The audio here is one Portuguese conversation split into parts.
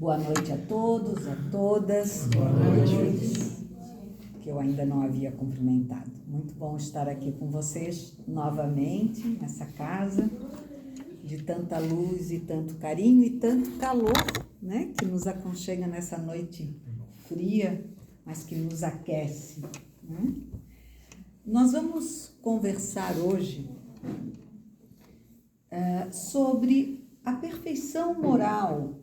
Boa noite a todos, a todas. Boa noite. Que eu ainda não havia cumprimentado. Muito bom estar aqui com vocês novamente, nessa casa, de tanta luz e tanto carinho e tanto calor, né? Que nos aconchega nessa noite fria, mas que nos aquece, né? Nós vamos conversar hoje sobre a perfeição moral,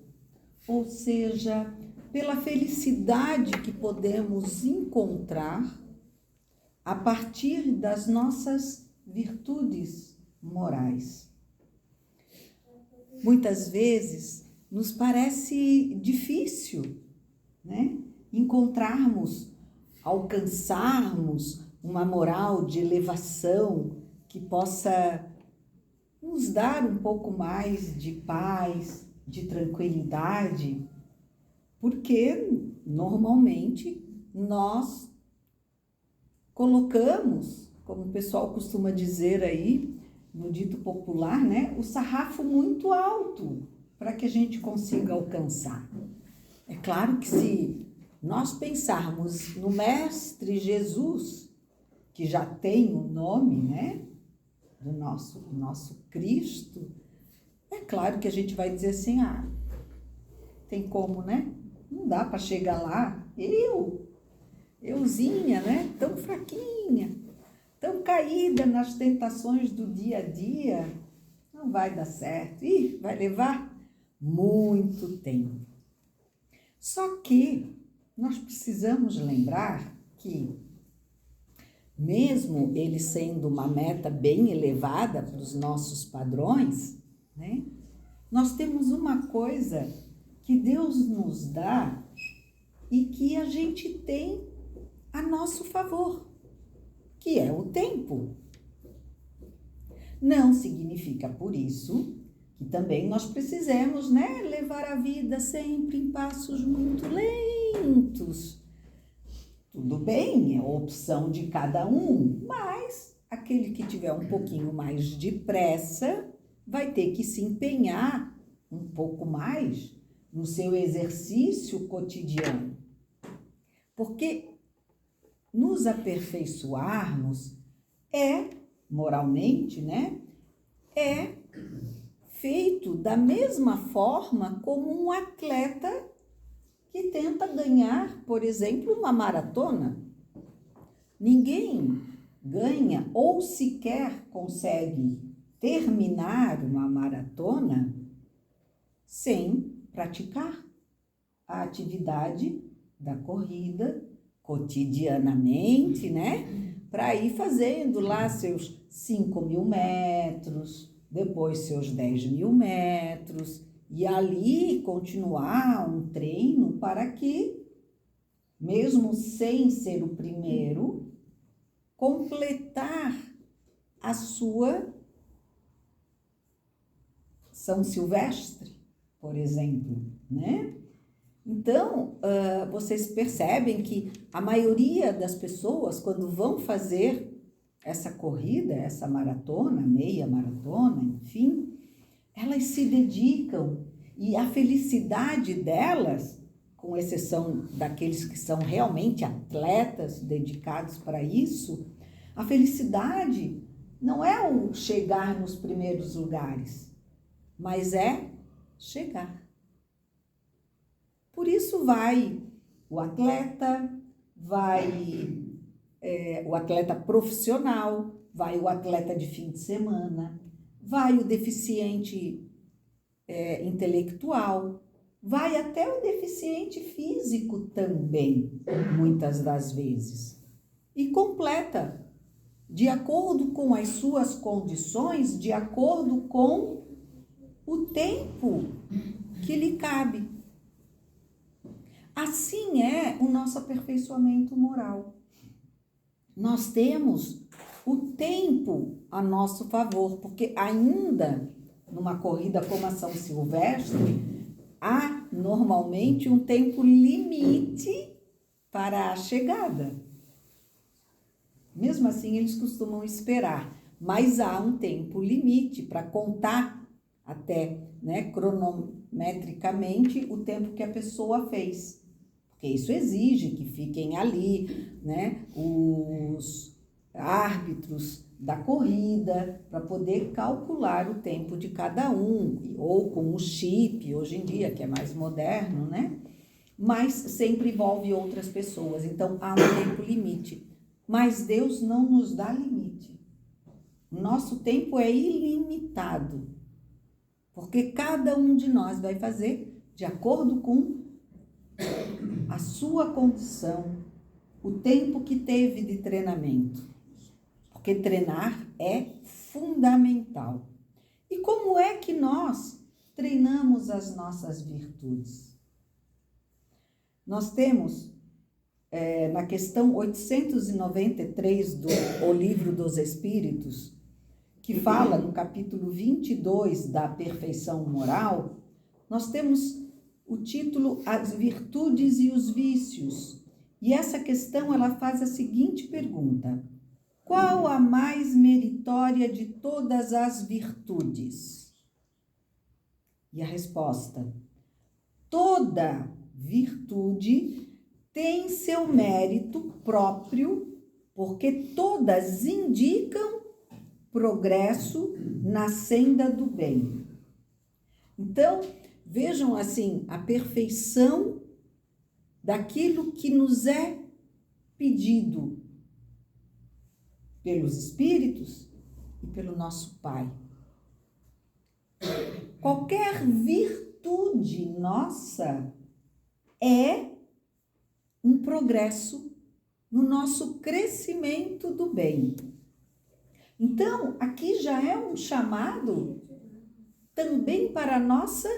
ou seja, pela felicidade que podemos encontrar a partir das nossas virtudes morais. Muitas vezes nos parece difícil, né, encontrarmos, alcançarmos uma moral de elevação que possa nos dar um pouco mais de paz, de tranquilidade, porque normalmente nós colocamos, como o pessoal costuma dizer aí, no dito popular, né, o sarrafo muito alto para que a gente consiga alcançar. É claro que se nós pensarmos no Mestre Jesus, que já tem o nome, né, do nosso Cristo, é claro que a gente vai dizer assim, tem como, né? Não dá para chegar lá. Euzinha, né? Tão fraquinha, tão caída nas tentações do dia a dia, não vai dar certo. Vai levar muito tempo. Só que nós precisamos lembrar que, mesmo ele sendo uma meta bem elevada para os nossos padrões, né, nós temos uma coisa que Deus nos dá e que a gente tem a nosso favor, que é o tempo. Não significa por isso que também nós precisamos, né, levar a vida sempre em passos muito lentos. Tudo bem, é a opção de cada um, mas aquele que tiver um pouquinho mais de pressa vai ter que se empenhar um pouco mais no seu exercício cotidiano. Porque nos aperfeiçoarmos moralmente, né, é feito da mesma forma como um atleta que tenta ganhar, por exemplo, uma maratona. Ninguém ganha ou sequer consegue terminar uma maratona sem praticar a atividade da corrida cotidianamente, né? Para ir fazendo lá seus 5.000 metros, depois seus 10.000 metros, e ali continuar um treino para que, mesmo sem ser o primeiro, completar a sua São Silvestre, por exemplo, né? Então, vocês percebem que a maioria das pessoas, quando vão fazer essa corrida, essa maratona, meia maratona, enfim, elas se dedicam e a felicidade delas, com exceção daqueles que são realmente atletas dedicados para isso, a felicidade não é o chegar nos primeiros lugares, mas é chegar. Por isso o atleta profissional, vai o atleta de fim de semana, vai o deficiente intelectual, vai até o deficiente físico também, muitas das vezes, e completa de acordo com as suas condições, de acordo com o tempo que lhe cabe. Assim é o nosso aperfeiçoamento moral. Nós temos o tempo a nosso favor, porque ainda numa corrida como a São Silvestre, há normalmente um tempo limite para a chegada. Mesmo assim, eles costumam esperar, mas há um tempo limite para contar até, né, metricamente o tempo que a pessoa fez. Porque isso exige que fiquem ali, né, os árbitros da corrida para poder calcular o tempo de cada um, ou com o chip, hoje em dia, que é mais moderno, né? Mas sempre envolve outras pessoas, então há um tempo limite. Mas Deus não nos dá limite. Nosso tempo é ilimitado, porque cada um de nós vai fazer de acordo com a sua condição, o tempo que teve de treinamento. Porque treinar é fundamental. E como é que nós treinamos as nossas virtudes? Nós temos, na questão 893 do O Livro dos Espíritos, que fala no capítulo 22 da perfeição moral, nós temos o título As Virtudes e os Vícios. E essa questão ela faz a seguinte pergunta: qual a mais meritória de todas as virtudes? E a resposta: toda virtude tem seu mérito próprio, porque todas indicam progresso na senda do bem. Então, vejam assim, a perfeição daquilo que nos é pedido pelos espíritos e pelo nosso Pai. Qualquer virtude nossa é um progresso no nosso crescimento do bem. Então, aqui já é um chamado também para a nossa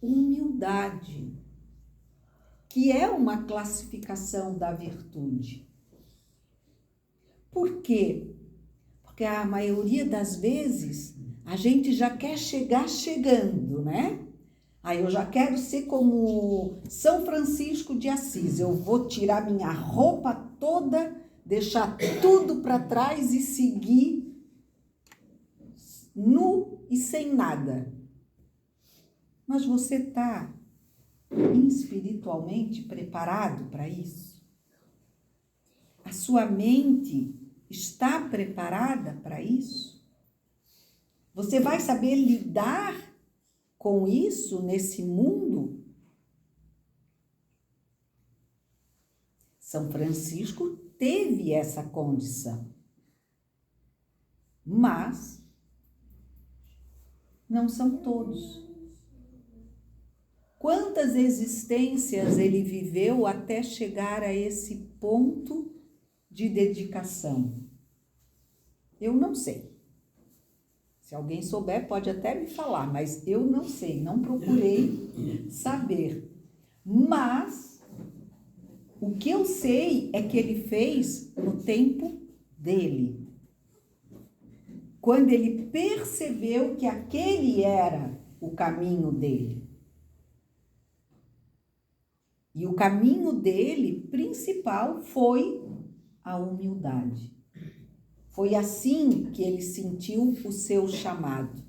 humildade, que é uma classificação da virtude. Por quê? Porque a maioria das vezes a gente já quer chegar chegando, né? Aí eu já quero ser como São Francisco de Assis. Eu vou tirar minha roupa toda, deixar tudo para trás e seguir nu e sem nada. Mas você está espiritualmente preparado para isso? A sua mente está preparada para isso? Você vai saber lidar com isso nesse mundo? São Francisco teve essa condição, mas não são todos. Quantas existências ele viveu até chegar a esse ponto de dedicação? Eu não sei. Se alguém souber, pode até me falar, mas eu não sei, não procurei saber. Mas o que eu sei é que ele fez no tempo dele. Quando ele percebeu que aquele era o caminho dele. E o caminho dele, principal, foi a humildade. Foi assim que ele sentiu o seu chamado,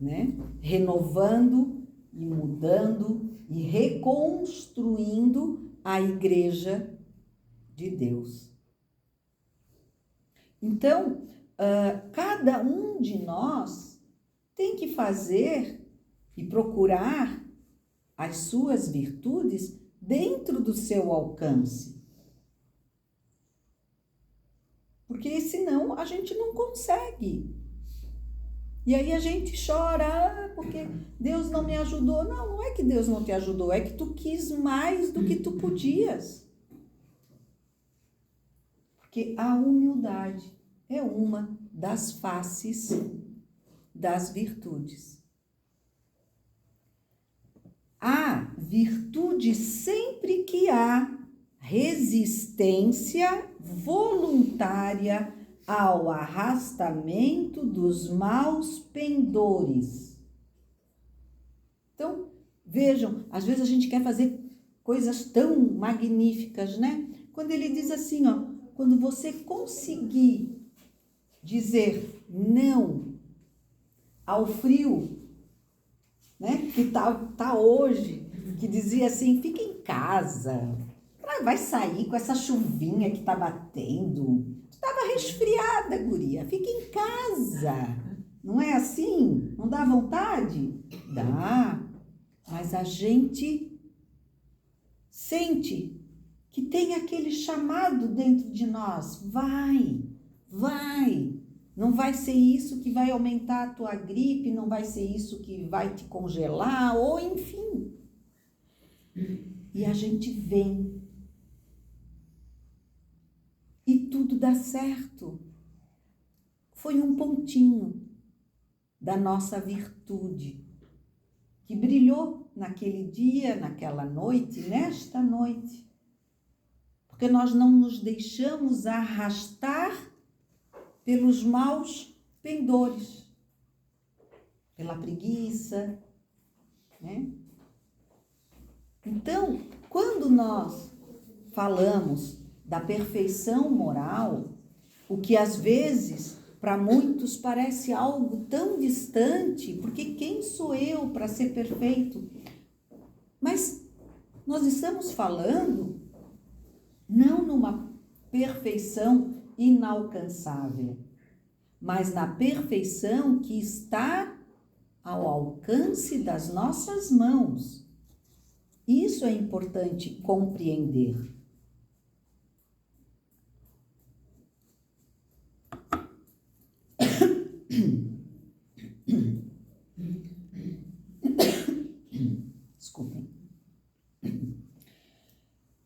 né? Renovando e mudando e reconstruindo a Igreja de Deus. Então, cada um de nós tem que fazer e procurar as suas virtudes dentro do seu alcance. Porque senão a gente não consegue. E aí a gente chora, porque Deus não me ajudou. Não, não é que Deus não te ajudou, é que tu quis mais do que tu podias. Porque a humildade é uma das faces das virtudes. A virtude sempre que há resistência voluntária ao arrastamento dos maus pendores. Então, vejam, às vezes a gente quer fazer coisas tão magníficas, né? Quando ele diz assim, ó, quando você conseguir dizer não ao frio que tá hoje, que dizia assim, fica em casa, vai sair com essa chuvinha que tá batendo, tu tava resfriada, guria, fica em casa, não é assim? Não dá vontade? Dá, mas a gente sente que tem aquele chamado dentro de nós, vai, não vai ser isso que vai aumentar a tua gripe, não vai ser isso que vai te congelar, ou enfim. E a gente vem. E tudo dá certo. Foi um pontinho da nossa virtude que brilhou naquele dia, naquela noite, nesta noite. Porque nós não nos deixamos arrastar pelos maus pendores, pela preguiça, né? Então, quando nós falamos da perfeição moral, o que às vezes para muitos parece algo tão distante, porque quem sou eu para ser perfeito? Mas nós estamos falando não numa perfeição inalcançável, mas na perfeição que está ao alcance das nossas mãos. Isso é importante compreender. Desculpem.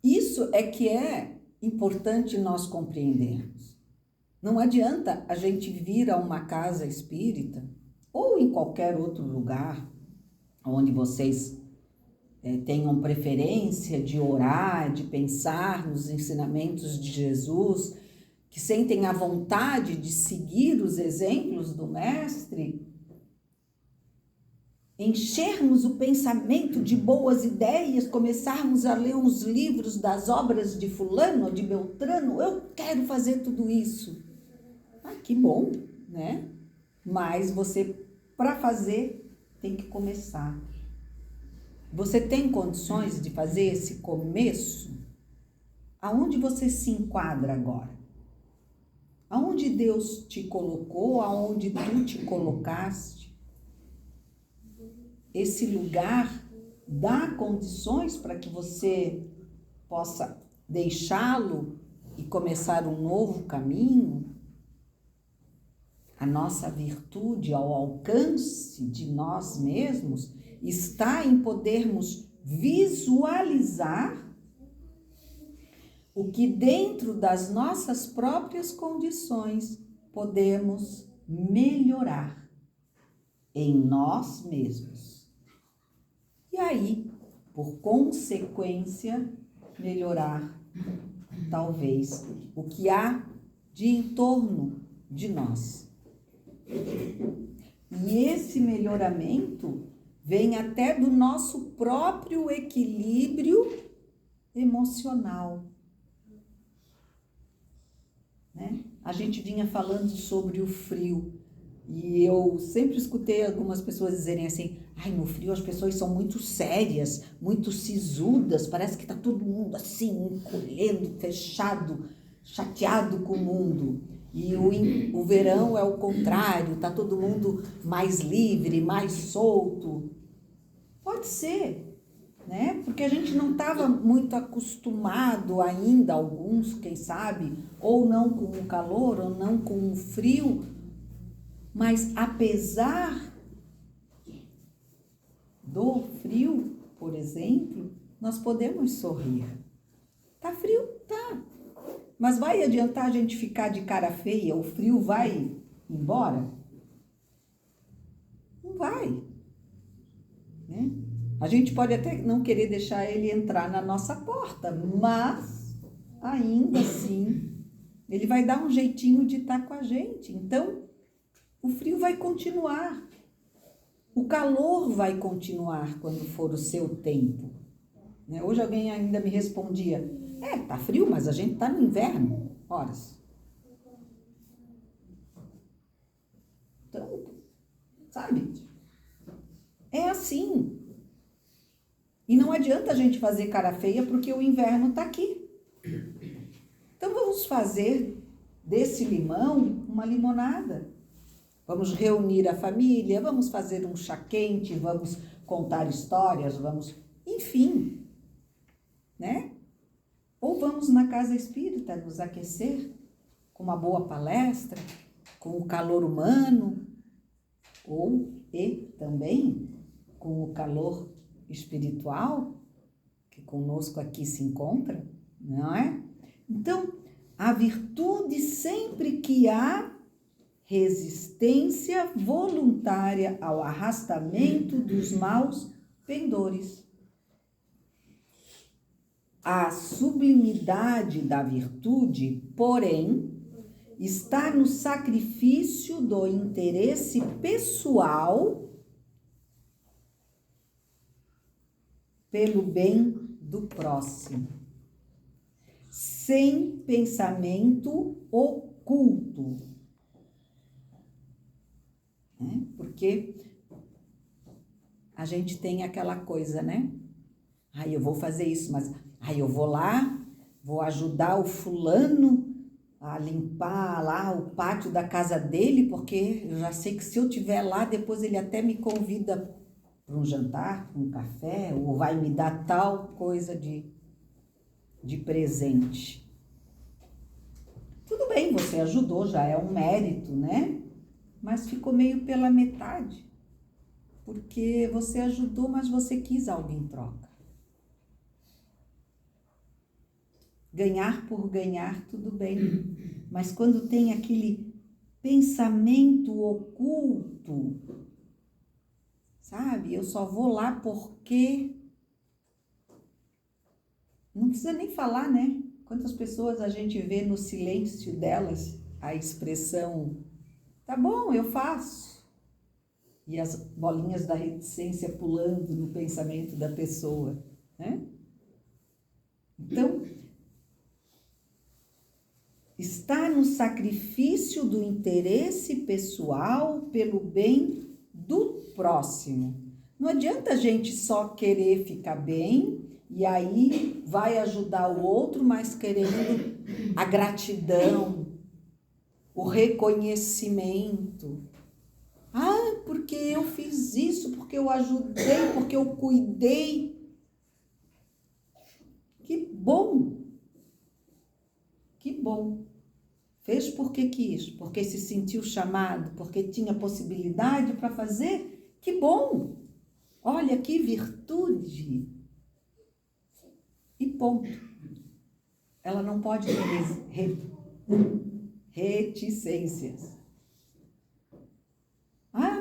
Isso é que é importante nós compreendermos. Não adianta a gente vir a uma casa espírita ou em qualquer outro lugar onde vocês tenham preferência de orar, de pensar nos ensinamentos de Jesus, que sentem a vontade de seguir os exemplos do Mestre, enchermos o pensamento de boas ideias, começarmos a ler uns livros das obras de fulano, de Beltrano, eu quero fazer tudo isso. Que bom, né? Mas você, para fazer, tem que começar. Você tem condições de fazer esse começo? Aonde você se enquadra agora? Aonde Deus te colocou, aonde tu te colocaste? Esse lugar dá condições para que você possa deixá-lo e começar um novo caminho? A nossa virtude ao alcance de nós mesmos está em podermos visualizar o que dentro das nossas próprias condições podemos melhorar em nós mesmos. E aí, por consequência, melhorar talvez o que há de em torno de nós. E esse melhoramento vem até do nosso próprio equilíbrio emocional, né? A gente vinha falando sobre o frio e eu sempre escutei algumas pessoas dizerem assim, no frio as pessoas são muito sérias, muito sisudas, parece que está todo mundo assim, encolhendo, fechado, chateado com o mundo. E o verão é o contrário, está todo mundo mais livre, mais solto. Pode ser, né? Porque a gente não estava muito acostumado ainda, alguns, quem sabe, ou não com o calor, ou não com o frio, mas apesar do frio, por exemplo, nós podemos sorrir. Tá frio? Tá. Mas vai adiantar a gente ficar de cara feia? O frio vai embora? Não vai, né? A gente pode até não querer deixar ele entrar na nossa porta, mas ainda assim ele vai dar um jeitinho de estar com a gente. Então, o frio vai continuar. O calor vai continuar quando for o seu tempo, né? Hoje alguém ainda me respondia, tá frio, mas a gente tá no inverno, horas. Então, sabe? É assim. E não adianta a gente fazer cara feia porque o inverno está aqui. Então vamos fazer desse limão uma limonada. Vamos reunir a família, vamos fazer um chá quente, vamos contar histórias, enfim, né? Ou vamos na casa espírita nos aquecer com uma boa palestra, com o calor humano, e também com o calor espiritual, que conosco aqui se encontra, não é? Então, a virtude sempre que há resistência voluntária ao arrastamento dos maus pendores. A sublimidade da virtude, porém, está no sacrifício do interesse pessoal pelo bem do próximo, sem pensamento oculto. Porque a gente tem aquela coisa, né? Eu vou fazer isso, mas eu vou lá, vou ajudar o fulano a limpar lá o pátio da casa dele, porque eu já sei que se eu estiver lá, depois ele até me convida para um jantar, para um café, ou vai me dar tal coisa de presente. Tudo bem, você ajudou, já é um mérito, né? Mas ficou meio pela metade, porque você ajudou, mas você quis algo em troca. Ganhar por ganhar, tudo bem, mas quando tem aquele pensamento oculto, sabe? Eu só vou lá porque... Não precisa nem falar, né? Quantas pessoas a gente vê no silêncio delas a expressão, tá bom, eu faço. E as bolinhas da reticência pulando no pensamento da pessoa, né? Então, está no sacrifício do interesse pessoal pelo bem do próximo. Não adianta a gente só querer ficar bem e aí vai ajudar o outro, mas querendo a gratidão, o reconhecimento. Porque eu fiz isso, porque eu ajudei, porque eu cuidei. Que bom! Que bom! Fez porque quis, porque se sentiu chamado, porque tinha possibilidade para fazer. Que bom! Olha que virtude! E ponto. Ela não pode ter reticências.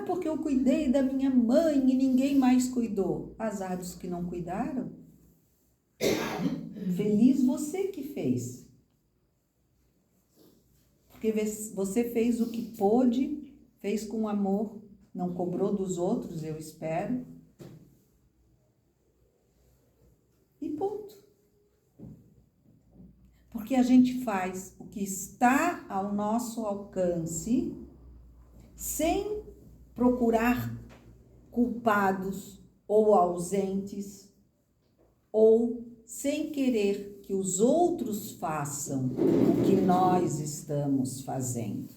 Porque eu cuidei da minha mãe e ninguém mais cuidou. Azar dos que não cuidaram. Feliz você que fez. Porque você fez o que pôde, fez com amor, não cobrou dos outros, eu espero. E ponto. Porque a gente faz o que está ao nosso alcance, sem procurar culpados ou ausentes, ou sem querer que os outros façam o que nós estamos fazendo.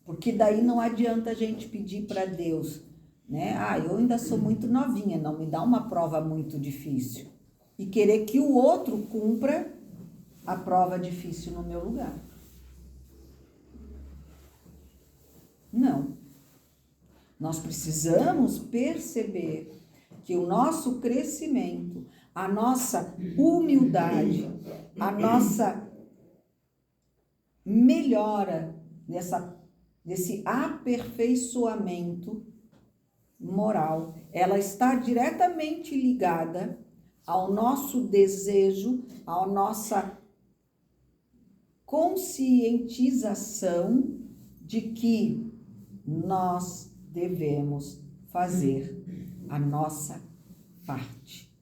Porque daí não adianta a gente pedir para Deus, né? Eu ainda sou muito novinha, não me dá uma prova muito difícil. E querer que o outro cumpra a prova difícil no meu lugar. Não. Nós precisamos perceber que o nosso crescimento, a nossa humildade, a nossa melhora nesse aperfeiçoamento moral, ela está diretamente ligada ao nosso desejo, à nossa conscientização de que nós devemos fazer a nossa parte.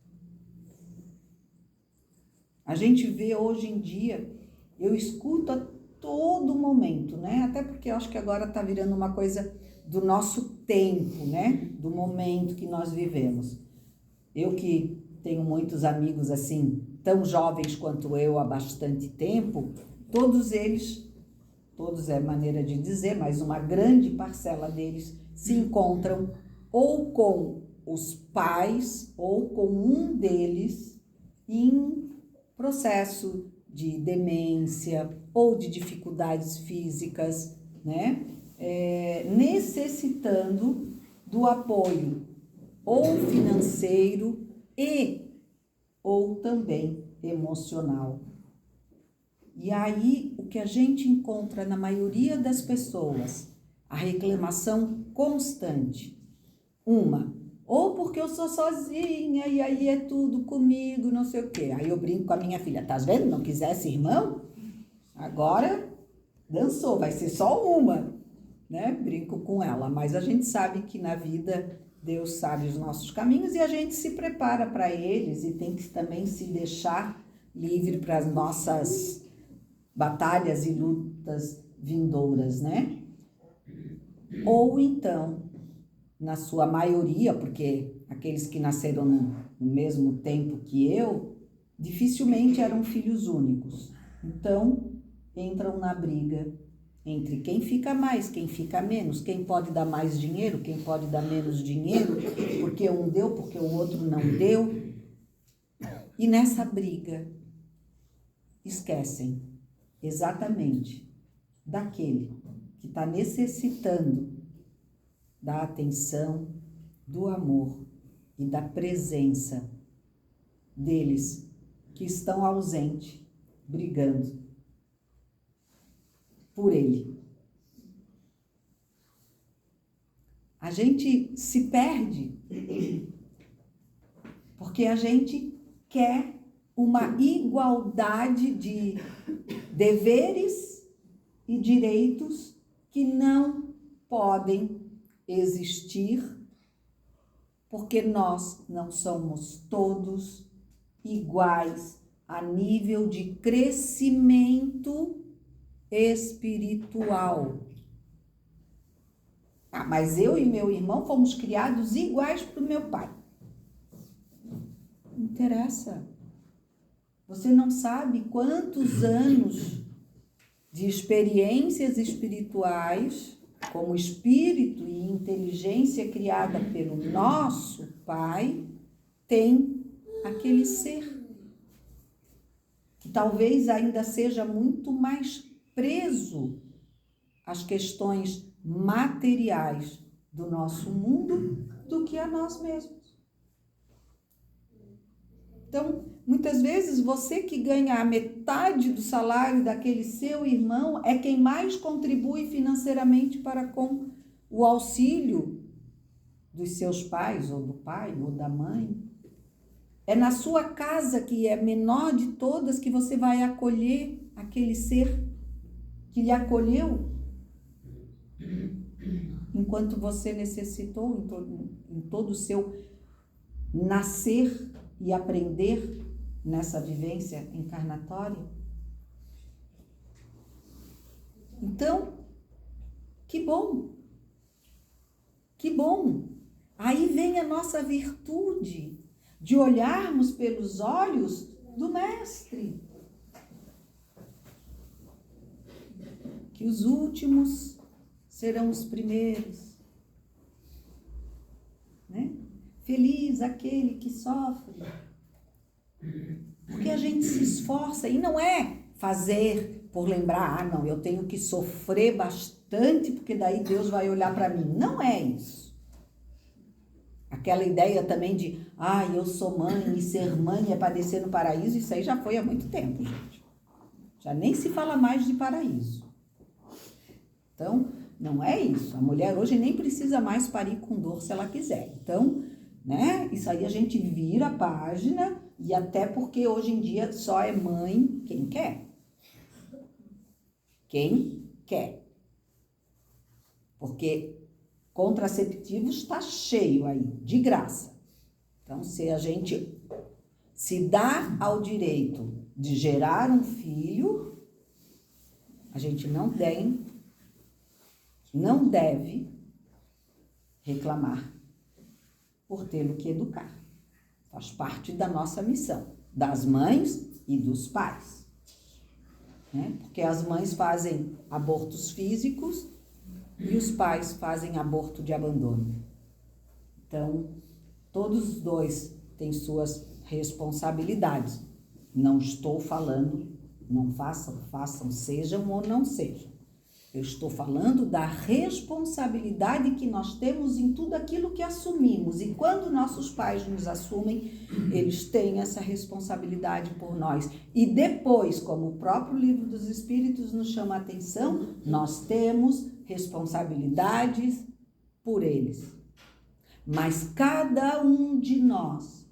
A gente vê hoje em dia, eu escuto a todo momento, né? Até porque eu acho que agora está virando uma coisa do nosso tempo, né? Do momento que nós vivemos. Eu que tenho muitos amigos assim, tão jovens quanto eu há bastante tempo, todos eles, todos é maneira de dizer, mas uma grande parcela deles se encontram ou com os pais ou com um deles em processo de demência ou de dificuldades físicas, né? Necessitando do apoio ou financeiro e ou também emocional. E aí, o que a gente encontra na maioria das pessoas, a reclamação constante. Ou porque eu sou sozinha e aí é tudo comigo, não sei o quê. Aí eu brinco com a minha filha, tá vendo? Não quisesse irmão? Agora dançou, vai ser só uma, né? Brinco com ela, mas a gente sabe que na vida Deus sabe os nossos caminhos e a gente se prepara para eles e tem que também se deixar livre para as nossas batalhas e lutas vindouras, né? Ou então, na sua maioria, porque aqueles que nasceram no mesmo tempo que eu, dificilmente eram filhos únicos. Então, entram na briga entre quem fica mais, quem fica menos, quem pode dar mais dinheiro, quem pode dar menos dinheiro, porque um deu, porque o outro não deu. E nessa briga, esquecem exatamente daquele que está necessitando da atenção, do amor e da presença deles que estão ausentes, brigando por ele. A gente se perde porque a gente quer uma igualdade de deveres e direitos que não podem existir, porque nós não somos todos iguais a nível de crescimento espiritual. Mas eu e meu irmão fomos criados iguais para o meu pai. Não interessa. Você não sabe quantos anos de experiências espirituais, como espírito e inteligência criada pelo nosso Pai, tem aquele ser, que talvez ainda seja muito mais preso às questões materiais do nosso mundo do que a nós mesmos. Então, muitas vezes você que ganha a metade do salário daquele seu irmão é quem mais contribui financeiramente para com o auxílio dos seus pais, ou do pai, ou da mãe. É na sua casa, que é a menor de todas, que você vai acolher aquele ser que lhe acolheu enquanto você necessitou em todo o seu nascer e aprender nessa vivência encarnatória. Então, que bom! Que bom! Aí vem a nossa virtude de olharmos pelos olhos do Mestre. Que os últimos serão os primeiros, né? Feliz aquele que sofre, porque a gente se esforça, e não é fazer por lembrar, não, eu tenho que sofrer bastante, porque daí Deus vai olhar para mim. Não é isso. Aquela ideia também de, eu sou mãe, e ser mãe é padecer no paraíso, isso aí já foi há muito tempo, gente. Já nem se fala mais de paraíso. Então, não é isso. A mulher hoje nem precisa mais parir com dor se ela quiser. Então, né? Isso aí a gente vira a página, e até porque hoje em dia só é mãe quem quer. Quem quer. Porque contraceptivo está cheio aí, de graça. Então, se a gente se dá ao direito de gerar um filho, a gente não deve reclamar por tê-lo que educar. Faz parte da nossa missão, das mães e dos pais. Né? Porque as mães fazem abortos físicos e os pais fazem aborto de abandono. Então, todos os dois têm suas responsabilidades. Não estou falando, não façam, façam, sejam ou não sejam. Eu estou falando da responsabilidade que nós temos em tudo aquilo que assumimos. E quando nossos pais nos assumem, eles têm essa responsabilidade por nós. E depois, como o próprio Livro dos Espíritos nos chama a atenção, nós temos responsabilidades por eles. Mas cada um de nós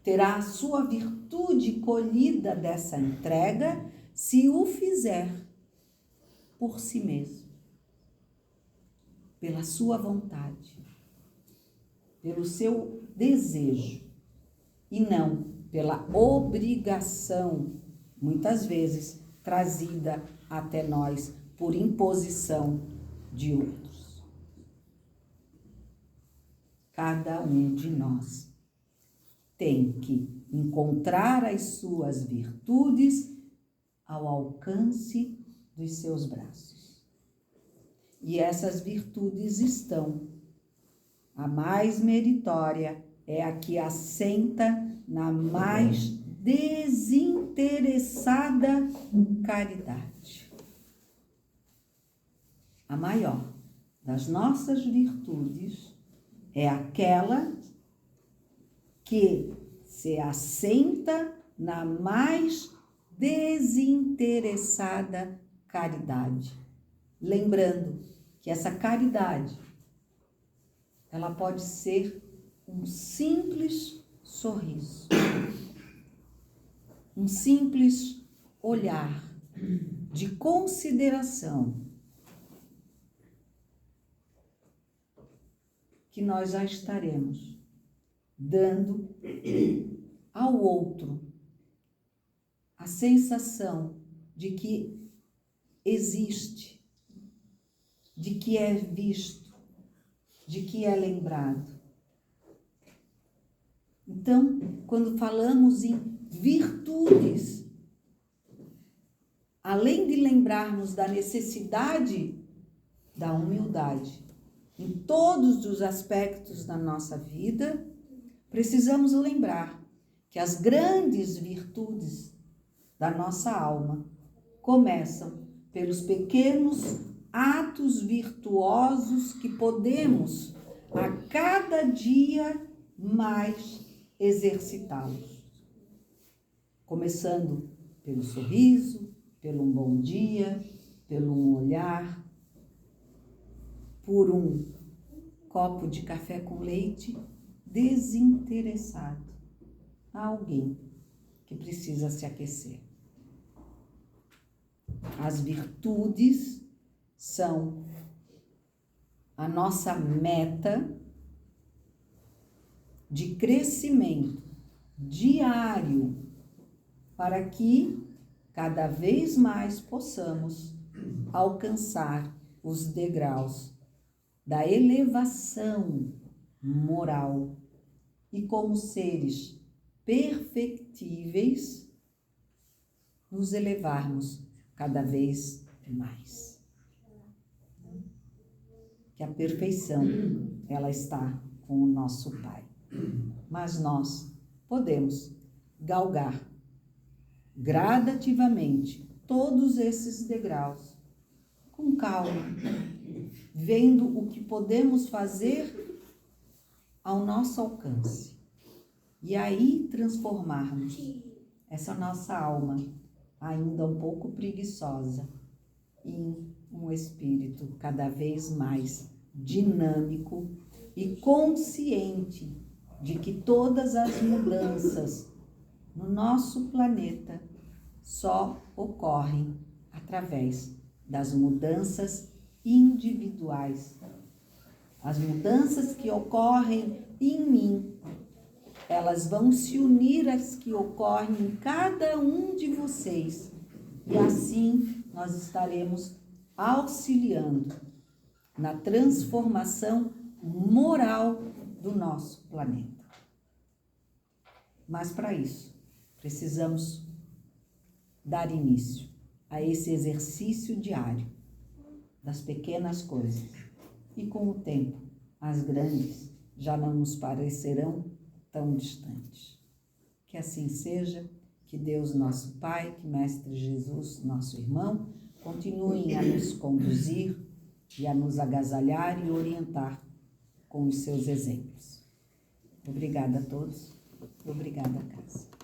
terá a sua virtude colhida dessa entrega se o fizer por si mesmo, pela sua vontade, pelo seu desejo, e não pela obrigação, muitas vezes trazida até nós por imposição de outros. Cada um de nós tem que encontrar as suas virtudes ao alcance dos seus braços. E essas virtudes estão. A mais meritória é a que assenta na mais desinteressada caridade. A maior das nossas virtudes é aquela que se assenta na mais desinteressada caridade. Lembrando que essa caridade, ela pode ser um simples sorriso, um simples olhar de consideração que nós já estaremos dando ao outro a sensação de que existe, de que é visto, de que é lembrado. Então, quando falamos em virtudes, além de lembrarmos da necessidade da humildade em todos os aspectos da nossa vida, precisamos lembrar que as grandes virtudes da nossa alma começam pelos pequenos atos virtuosos que podemos a cada dia mais exercitá-los. Começando pelo sorriso, pelo um bom dia, pelo um olhar, por um copo de café com leite desinteressado a alguém que precisa se aquecer. As virtudes são a nossa meta de crescimento diário para que cada vez mais possamos alcançar os degraus da elevação moral e como seres perfectíveis nos elevarmos cada vez mais. Que a perfeição, ela está com o nosso Pai. Mas nós podemos galgar gradativamente todos esses degraus, com calma, vendo o que podemos fazer ao nosso alcance. E aí transformarmos essa nossa alma, ainda um pouco preguiçosa, em um espírito cada vez mais dinâmico e consciente de que todas as mudanças no nosso planeta só ocorrem através das mudanças individuais. As mudanças que ocorrem em mim, elas vão se unir às que ocorrem em cada um de vocês. E assim nós estaremos auxiliando na transformação moral do nosso planeta. Mas para isso, precisamos dar início a esse exercício diário das pequenas coisas. E com o tempo, as grandes já não nos parecerão tão distantes. Que assim seja, que Deus, nosso Pai, que Mestre Jesus, nosso irmão, continuem a nos conduzir e a nos agasalhar e orientar com os seus exemplos. Obrigada a todos. Obrigada, casa.